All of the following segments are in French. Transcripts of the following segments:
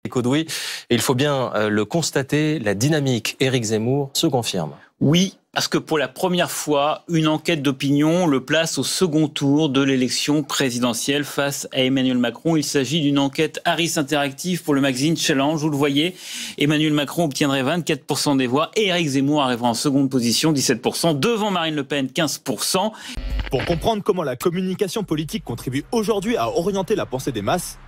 Caudoui. Et il faut bien le constater, la dynamique Éric Zemmour se confirme. Oui, parce que pour la première fois, une enquête d'opinion le place au second tour de l'élection présidentielle face à Emmanuel Macron. Il s'agit d'une enquête Harris Interactive pour le magazine Challenge. Vous le voyez, Emmanuel Macron obtiendrait 24% des voix et Éric Zemmour arrivera en seconde position, 17%, devant Marine Le Pen, 15%. Pour comprendre comment la communication politique contribue aujourd'hui à orienter la pensée des masses,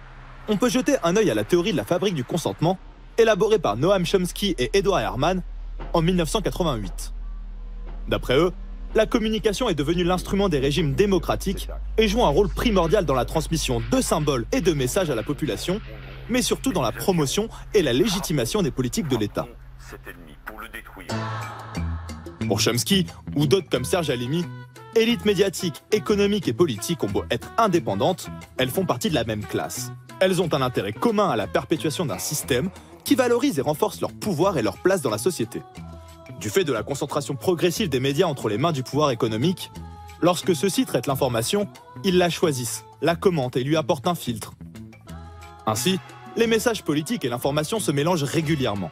on peut jeter un œil à la théorie de la fabrique du consentement, élaborée par Noam Chomsky et Edward Herman en 1988. D'après eux, la communication est devenue l'instrument des régimes démocratiques et joue un rôle primordial dans la transmission de symboles et de messages à la population, mais surtout dans la promotion et la légitimation des politiques de l'État. Pour Chomsky, ou d'autres comme Serge Halimi, élites médiatiques, économiques et politiques ont beau être indépendantes, elles font partie de la même classe. Elles ont un intérêt commun à la perpétuation d'un système qui valorise et renforce leur pouvoir et leur place dans la société. Du fait de la concentration progressive des médias entre les mains du pouvoir économique, lorsque ceux-ci traitent l'information, ils la choisissent, la commentent et lui apportent un filtre. Ainsi, les messages politiques et l'information se mélangent régulièrement.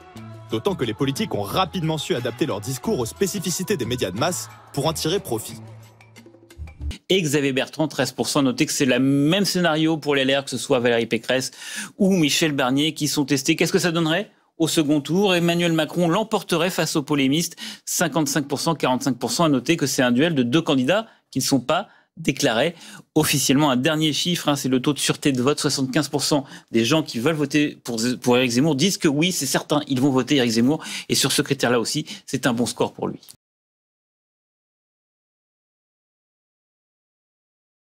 D'autant que les politiques ont rapidement su adapter leur discours aux spécificités des médias de masse pour en tirer profit. Et Xavier Bertrand, 13%. Notez que c'est le même scénario pour les LR, que ce soit Valérie Pécresse ou Michel Barnier qui sont testés. Qu'est-ce que ça donnerait au second tour? Emmanuel Macron l'emporterait face aux polémistes, 55%, 45%. À noter que c'est un duel de deux candidats qui ne sont pas déclarés officiellement. Un dernier chiffre, c'est le taux de sûreté de vote. 75% des gens qui veulent voter pour Éric Zemmour disent que oui, c'est certain, ils vont voter Éric Zemmour. Et sur ce critère-là aussi, c'est un bon score pour lui.